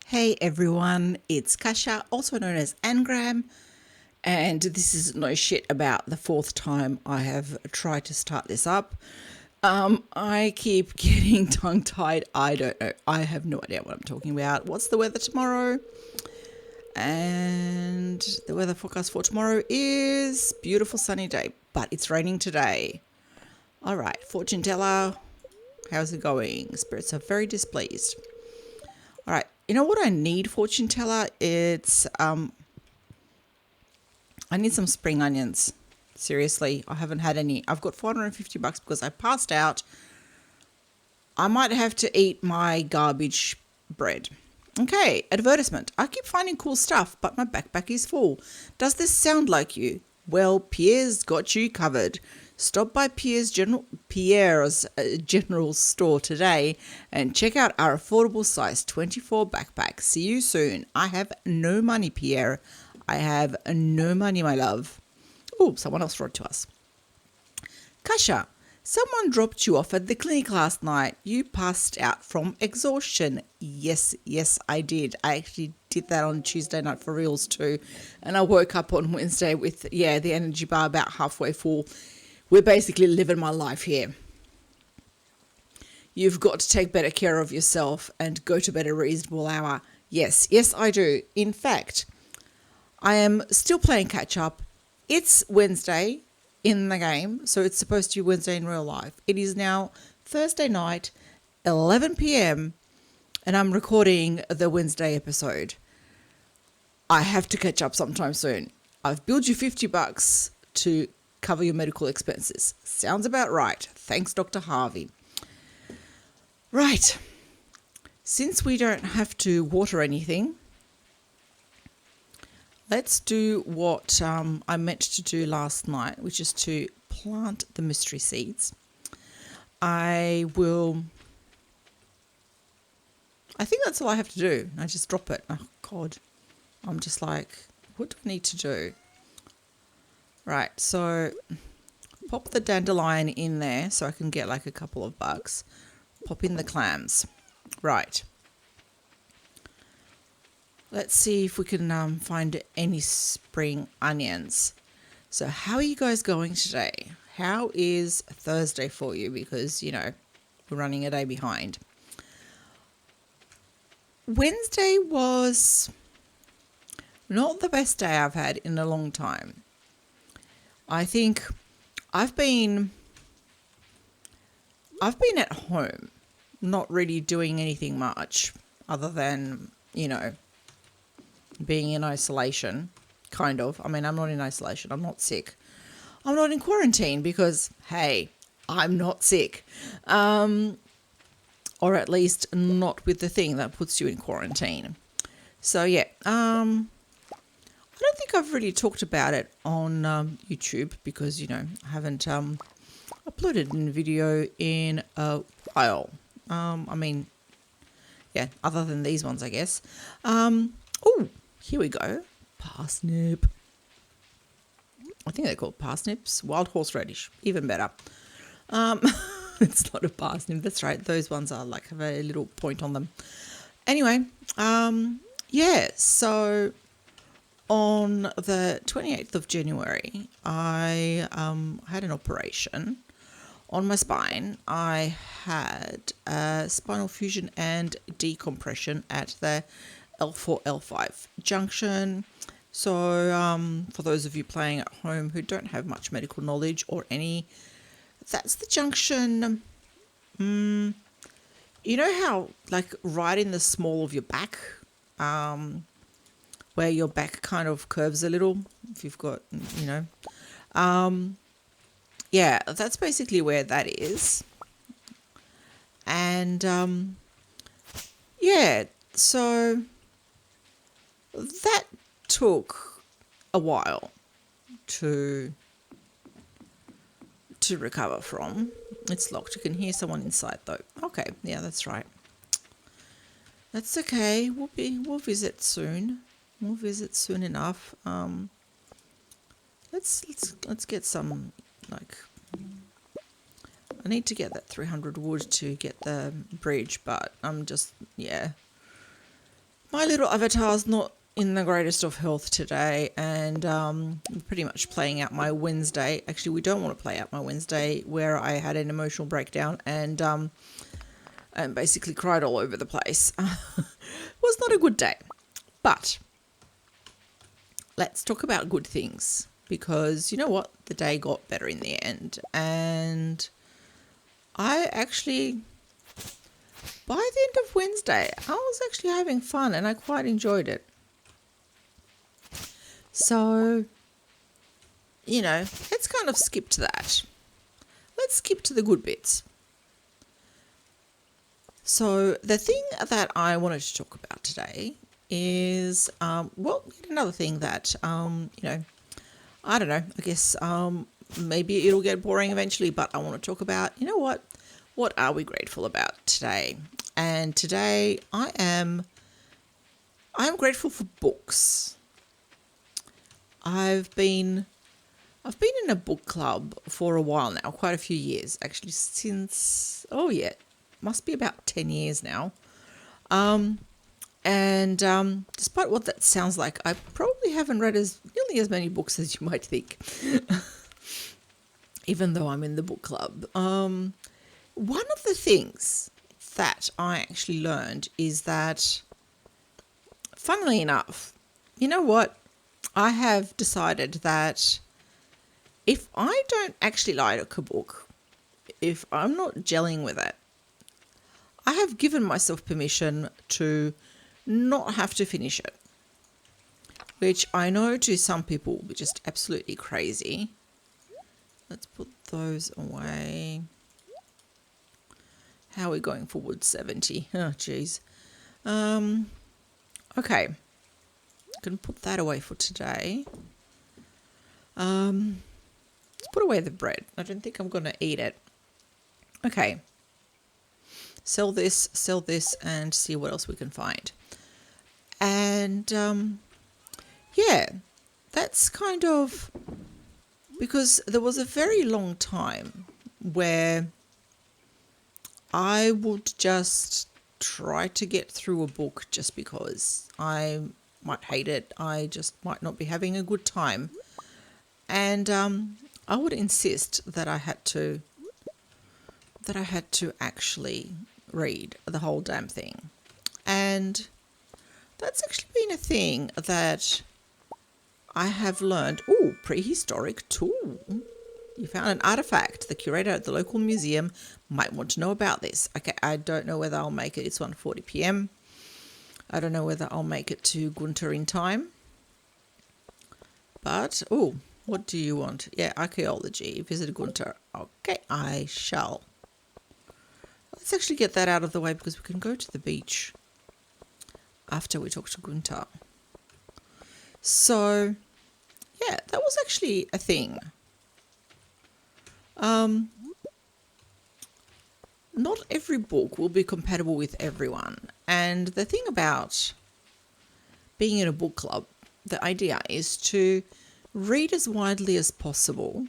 Hey everyone, it's Kasha, also known as Engram, and this is no shit about the fourth time I have tried to start this up. I keep getting tongue-tied. I don't know. I have no idea what I'm talking about. What's the weather tomorrow? And the weather forecast for tomorrow is beautiful sunny day, but it's raining today. All right, fortune teller, how's it going? Spirits are very displeased. All right. You know what I need, fortune teller? It's I need some spring onions. Seriously, I haven't had any. I've got $450 because I passed out. I might have to eat my garbage bread. Okay, advertisement. I keep finding cool stuff, but my backpack is full. Does this sound like you? Well, Pierre's got you covered. Stop by Pierre's general store today and check out our affordable size 24 backpack. See you soon. I have no money, Pierre. I have no money, my love. Oh, someone else wrote to us. Kasha, someone dropped you off at the clinic last night. You passed out from exhaustion. Yes, I did. I actually did that on Tuesday night for reals too. And I woke up on Wednesday with, the energy bar about halfway full. We're basically living my life here. You've got to take better care of yourself and go to bed at a reasonable hour. Yes, I do. In fact, I am still playing catch up. It's Wednesday in the game, so it's supposed to be Wednesday in real life. It is now Thursday night, 11 p.m., and I'm recording the Wednesday episode. I have to catch up sometime soon. I've billed you $50 to cover your medical expenses. Sounds about right. Thanks, Dr. Harvey. Right. Since we don't have to water anything, let's do what I meant to do last night, which is to plant the mystery seeds. I think that's all I have to do. I just drop it. Oh, God. I'm just like, what do I need to do? Right, so pop the dandelion in there so I can get like a couple of bucks. Pop in the clams. Right. Let's see if we can find any spring onions. So how are you guys going today? How is Thursday for you? Because, we're running a day behind. Wednesday was not the best day I've had in a long time. I think I've been at home, not really doing anything much other than, being in isolation, kind of. I mean, I'm not in isolation. I'm not sick. I'm not in quarantine because, hey, I'm not sick. Or at least not with the thing that puts you in quarantine. So, yeah. I don't think I've really talked about it on YouTube because, I haven't uploaded a video in a while. Other than these ones, I guess. Here we go. Parsnip. I think they're called parsnips. Wild horseradish. Even better. It's not a parsnip. That's right. Those ones are like have a little point on them. Anyway, so on the 28th of January, I had an operation on my spine. I had a spinal fusion and decompression at the L4, L5 junction. So for those of you playing at home who don't have much medical knowledge or any, that's the junction. You know how like right in the small of your back, where your back kind of curves a little, if you've got, that's basically where that is. And, so that took a while to recover from. It's locked. You can hear someone inside though. Okay, yeah, that's right. That's okay. We'll visit soon. We'll visit soon enough. Let's get some like. I need to get that 300 wood to get the bridge, but I'm just My little avatar's not in the greatest of health today, and pretty much playing out my Wednesday. Actually, we don't want to play out my Wednesday where I had an emotional breakdown and basically cried all over the place. It was not a good day. But let's talk about good things, because you know what? The day got better in the end. And I actually, by the end of Wednesday, I was actually having fun and I quite enjoyed it. So, you know, let's kind of skip to that. Let's skip to the good bits. So the thing that I wanted to talk about today is, yet another thing that, you know, I don't know, I guess maybe it'll get boring eventually, but I want to talk about, you know what are we grateful about today? And today I'm grateful for books. I've been in a book club for a while now, quite a few years, actually, since, must be about 10 years now. Despite what that sounds like, I probably haven't read nearly as many books as you might think, even though I'm in the book club. One of the things that I actually learned is that, funnily enough, you know what? I have decided that if I don't actually like a book, if I'm not gelling with it, I have given myself permission to not have to finish it, which I know to some people will be just absolutely crazy. Let's put those away. How are we going for wood 70? Oh, geez. Okay. Can put that away for today. Let's put away the bread. I don't think I'm going to eat it. Okay. Sell this, and see what else we can find. And, that's kind of because there was a very long time where I would just try to get through a book just because I might hate it. I just might not be having a good time. And I would insist that I had to actually read the whole damn thing. And that's actually been a thing that I have learned. Oh, prehistoric tool. You found an artifact. The curator at the local museum might want to know about this. Okay, I don't know whether I'll make it. It's 1:40 p.m. I don't know whether I'll make it to Gunter in time. But, what do you want? Yeah, archaeology. Visit Gunter. Okay, I shall. Let's actually get that out of the way because we can go to the beach after we talk to Gunter. So, yeah, that was actually a thing. Not every book will be compatible with everyone. And the thing about being in a book club, the idea is to read as widely as possible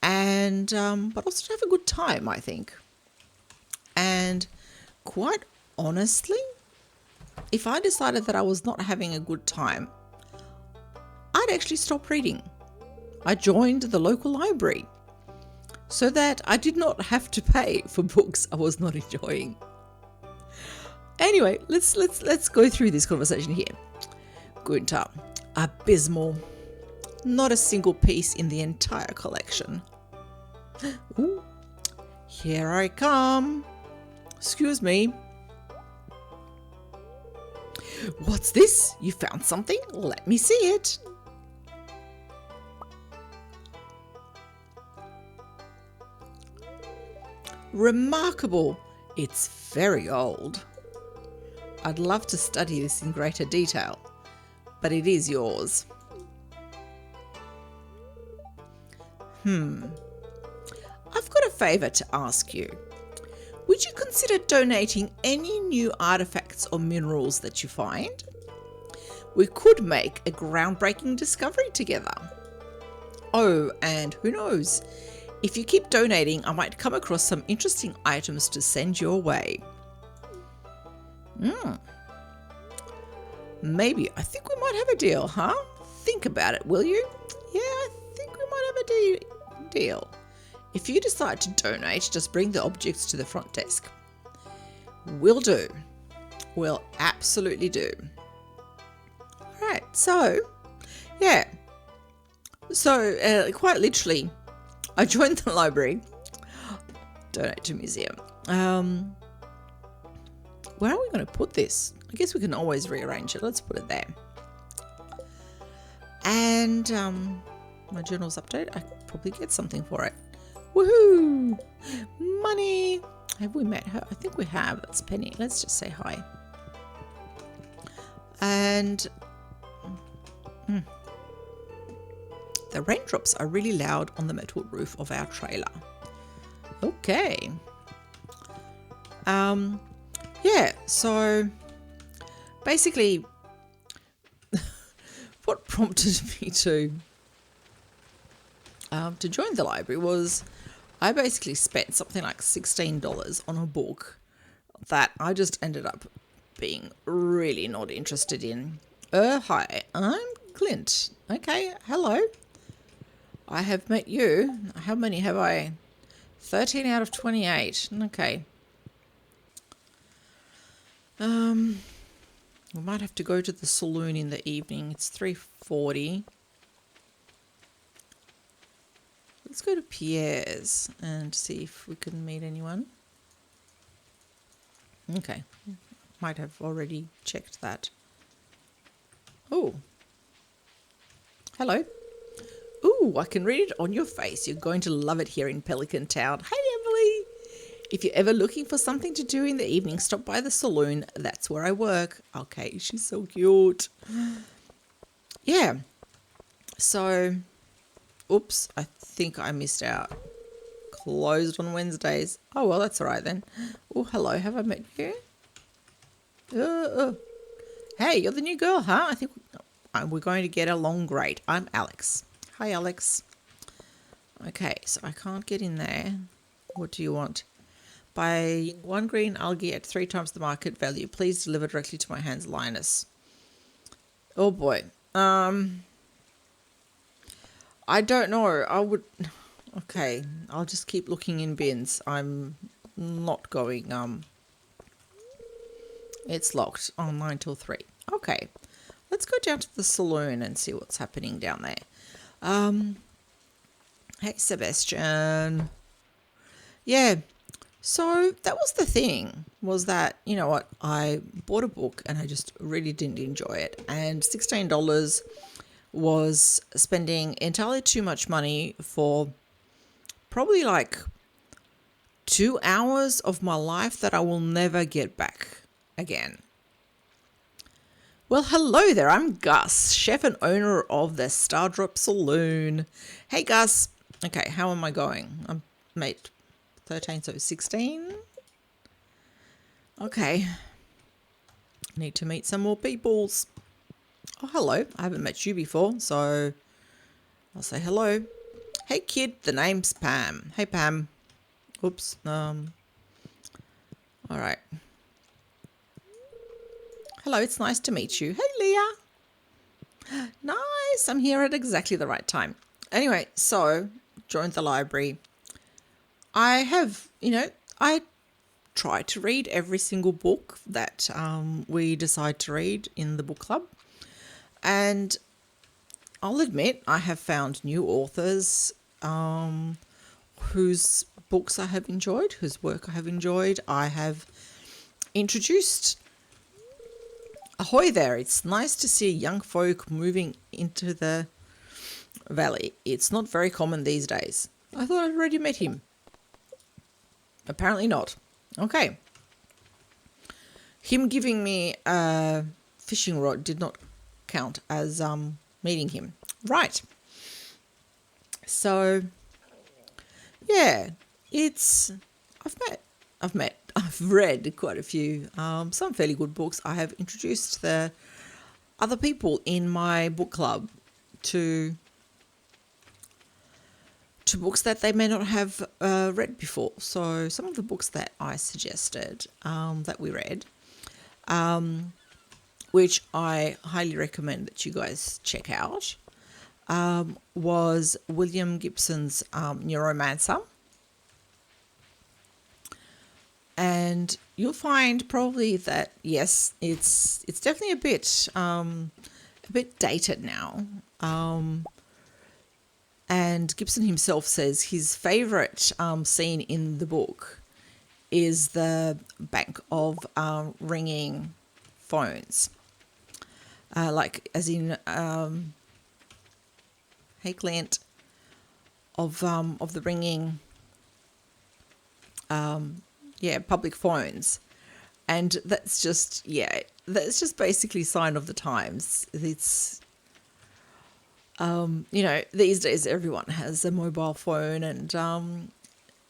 and but also to have a good time, I think. And quite honestly, if I decided that I was not having a good time, I'd actually stop reading. I joined the local library so that I did not have to pay for books I was not enjoying. Anyway, let's go through this conversation here. Gunter, abysmal. Not a single piece in the entire collection. Ooh, here I come. Excuse me. What's this? You found something? Let me see it. Remarkable. It's very old. I'd love to study this in greater detail, but it is yours. I've got a favour to ask you. Would you consider donating any new artifacts or minerals that you find? We could make a groundbreaking discovery together. Oh, and who knows? If you keep donating, I might come across some interesting items to send your way. Maybe. I think we might have a deal, huh? Think about it, will you? Yeah, I think we might have a deal. If you decide to donate, just bring the objects to the front desk. Will do. Will absolutely do. All right, so, yeah. So, quite literally, I joined the library, donate to museum. Where are we going to put this? I guess we can always rearrange it. Let's put it there. And my journals update, I probably get something for it. Woohoo! Money! Have we met her? I think we have. That's Penny. Let's just say hi. And the raindrops are really loud on the metal roof of our trailer. Okay. Yeah, so basically what prompted me to join the library was I basically spent something like $16 on a book that I just ended up being really not interested in. Hi, I'm Clint. Okay, hello. I have met you. How many have I? 13 out of 28. Okay. We might have to go to the saloon in the evening. It's 3:40. Let's go to Pierre's and see if we can meet anyone. Okay. Might have already checked that. Oh. Hello. Ooh, I can read it on your face. You're going to love it here in Pelican Town. Hey, Emily. If you're ever looking for something to do in the evening, stop by the saloon. That's where I work. Okay, she's so cute. Yeah. So, oops, I think I missed out. Closed on Wednesdays. Oh, well, that's all right then. Oh, hello. Have I met you? Hey, you're the new girl, huh? I think we're going to get along great. I'm Alex. Hi, Alex. Okay, so I can't get in there. What do you want? Buy 1 green algae at 3 times the market value. Please deliver directly to my hands, Linus. Oh boy. I don't know. I would. Okay, I'll just keep looking in bins. I'm not going. It's locked on 9 till 3. Okay, let's go down to the saloon and see what's happening down there. Hey, Sebastian. Yeah. So that was the thing, was that, you know what, I bought a book and I just really didn't enjoy it. And $16 was spending entirely too much money for probably like 2 hours of my life that I will never get back again. Well, hello there. I'm Gus, chef and owner of the Stardrop Saloon. Hey, Gus. Okay, how am I going? I'm mate 13, so 16. Okay. Need to meet some more peoples. Oh, hello. I haven't met you before, so I'll say hello. Hey, kid. The name's Pam. Hey, Pam. Oops. All right. Hello, it's nice to meet you. Hey, Leah. Nice. I'm here at exactly the right time. Anyway, so joined the library. I have, I try to read every single book that we decide to read in the book club. And I'll admit I have found new authors whose books I have enjoyed, whose work I have enjoyed. I have introduced. Ahoy there. It's nice to see young folk moving into the valley. It's not very common these days. I thought I'd already met him. Apparently not. Okay. Him giving me a fishing rod did not count as meeting him. Right. So, yeah, I've read quite a few, some fairly good books. I have introduced the other people in my book club to books that they may not have read before. So some of the books that I suggested that we read, which I highly recommend that you guys check out, was William Gibson's Neuromancer. And you'll find probably that, yes, it's definitely a bit dated now. And Gibson himself says his favourite scene in the book is the bank of ringing phones, like as in hey Clint, of the ringing public phones. And that's just basically sign of the times. It's these days everyone has a mobile phone, and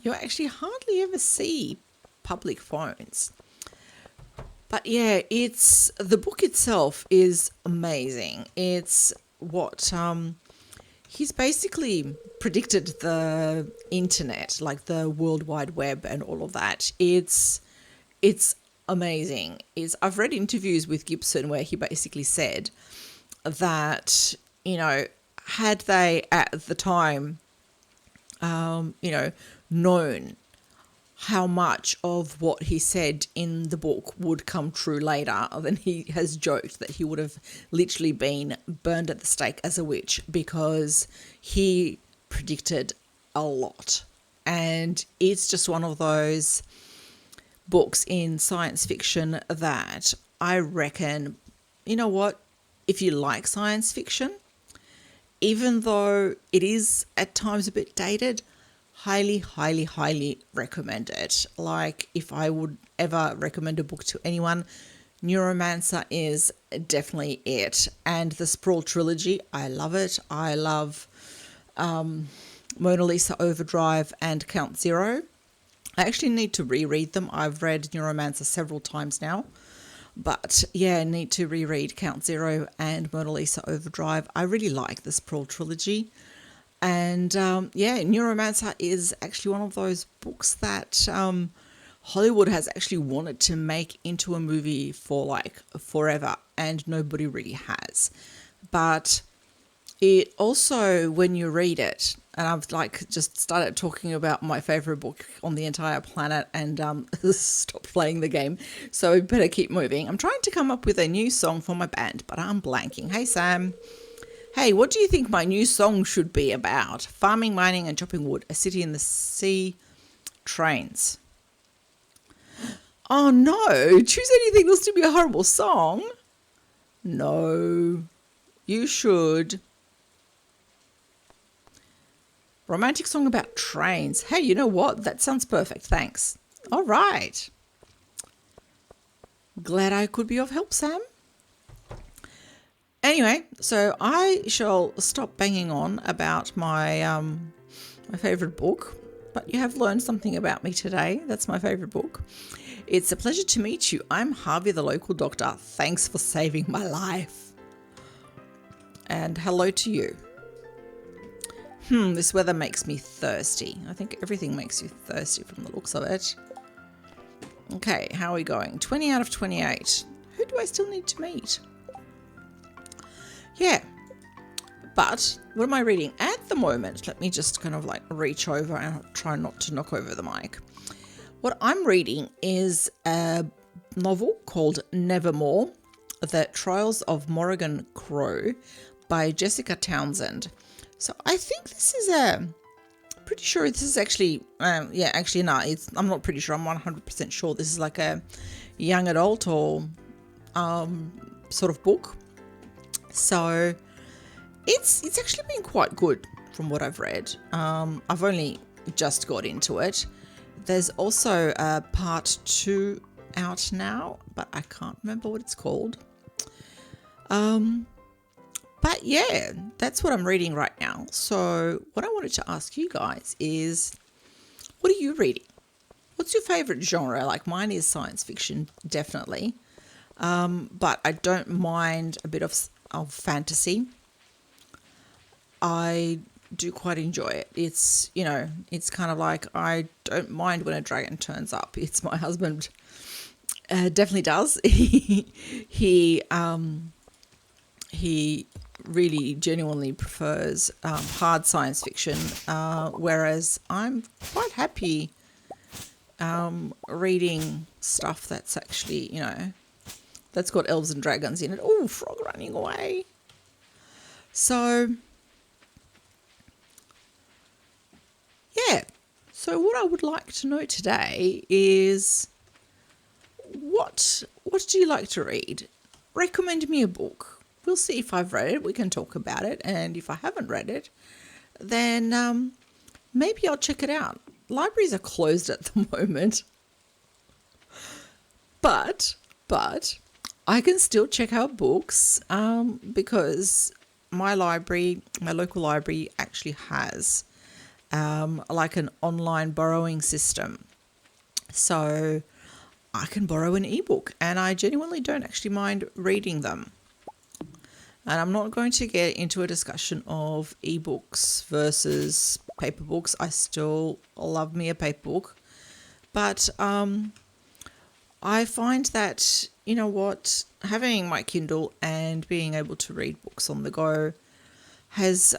you actually hardly ever see public phones. But yeah, it's the book itself is amazing. It's what he's basically predicted the internet, like the World Wide Web and all of that. It's amazing. I've read interviews with Gibson where he basically said that, had they at the time, known how much of what he said in the book would come true later, then he has joked that he would have literally been burned at the stake as a witch, because he predicted a lot. And it's just one of those books in science fiction that I reckon, if you like science fiction, even though it is at times a bit dated, highly, highly, highly recommend it. Like, if I would ever recommend a book to anyone, Neuromancer is definitely it. And the Sprawl trilogy, I love it. I love Mona Lisa Overdrive and Count Zero. I actually need to reread them. I've read Neuromancer several times now. But yeah, I need to reread Count Zero and Mona Lisa Overdrive. I really like the Sprawl trilogy. And Neuromancer is actually one of those books that Hollywood has actually wanted to make into a movie for like forever, and nobody really has. But it also, when you read it, and I've just started talking about my favorite book on the entire planet and stopped playing the game, so we better keep moving. I'm trying to come up with a new song for my band, but I'm blanking. Hey Sam, hey, what do you think my new song should be about? Farming, mining and chopping wood, a city in the sea, trains. Oh no, choose anything else to be a horrible song. No, you should. Romantic song about trains. Hey, you know what? That sounds perfect. Thanks. All right. Glad I could be of help, Sam. Anyway, so I shall stop banging on about my my favourite book. But you have learned something about me today. That's my favourite book. It's a pleasure to meet you. I'm Harvey, the local doctor. Thanks for saving my life. And hello to you. This weather makes me thirsty. I think everything makes you thirsty from the looks of it. Okay, how are we going? 20 out of 28. Who do I still need to meet? Yeah. But what am I reading at the moment? Let me just kind of reach over and try not to knock over the mic. What I'm reading is a novel called Nevermore, The Trials of Morrigan Crow by Jessica Townsend. So I think this is pretty sure this is actually, I'm not pretty sure, I'm 100% sure this is like a young adult or sort of book. So it's actually been quite good from what I've read. I've only just got into it. There's also part 2 out now, but I can't remember what it's called. But yeah, that's what I'm reading right now. So what I wanted to ask you guys is, what are you reading? What's your favourite genre? Like, mine is science fiction, definitely. But I don't mind a bit of fantasy. I do quite enjoy it. It's, it's kind of like, I don't mind when a dragon turns up. It's my husband. Definitely does. He really genuinely prefers hard science fiction, whereas I'm quite happy reading stuff that's actually, that's got elves and dragons in it. Oh, frog running away. So, yeah. So what I would like to know today is what do you like to read? Recommend me a book. We'll see if I've read it. We can talk about it. And if I haven't read it, then maybe I'll check it out. Libraries are closed at the moment. But I can still check out books because my local library actually has like an online borrowing system. So I can borrow an ebook and I genuinely don't actually mind reading them. And I'm not going to get into a discussion of ebooks versus paper books. I still love me a paper book. But I find that, having my Kindle and being able to read books on the go has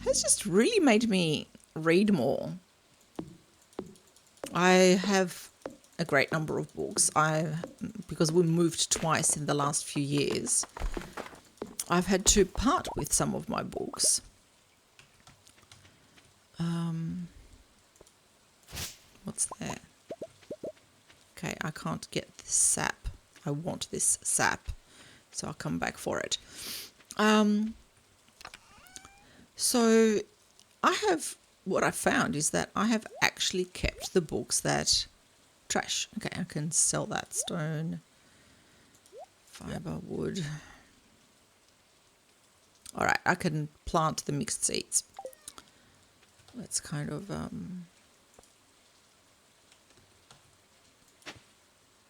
just really made me read more. I have a great number of books. Because we moved twice in the last few years, I've had to part with some of my books. What's there? Okay, I can't get this sap. I want this sap, so I'll come back for it. So what I found is that I have actually kept the books that trash. Okay, I can sell that stone, fiber, wood. All right, I can plant the mixed seeds. Let's kind of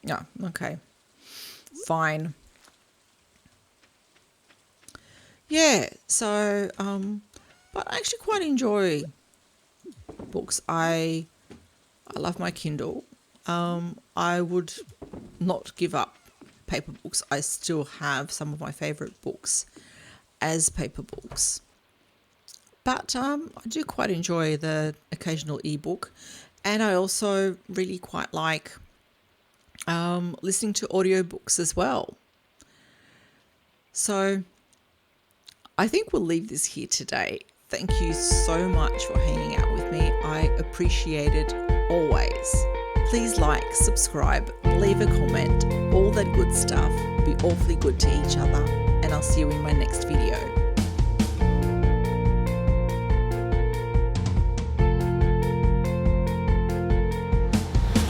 yeah, okay, fine. Yeah, so but I actually quite enjoy books. I love my Kindle. I would not give up paper books. I still have some of my favorite books as paper books. But I do quite enjoy the occasional ebook, and I also really quite like listening to audiobooks as well. So I think we'll leave this here today. Thank you so much for hanging out with me. I appreciate it always. Please like, subscribe, leave a comment, all that good stuff. Be awfully good to each other, and I'll see you in my next video.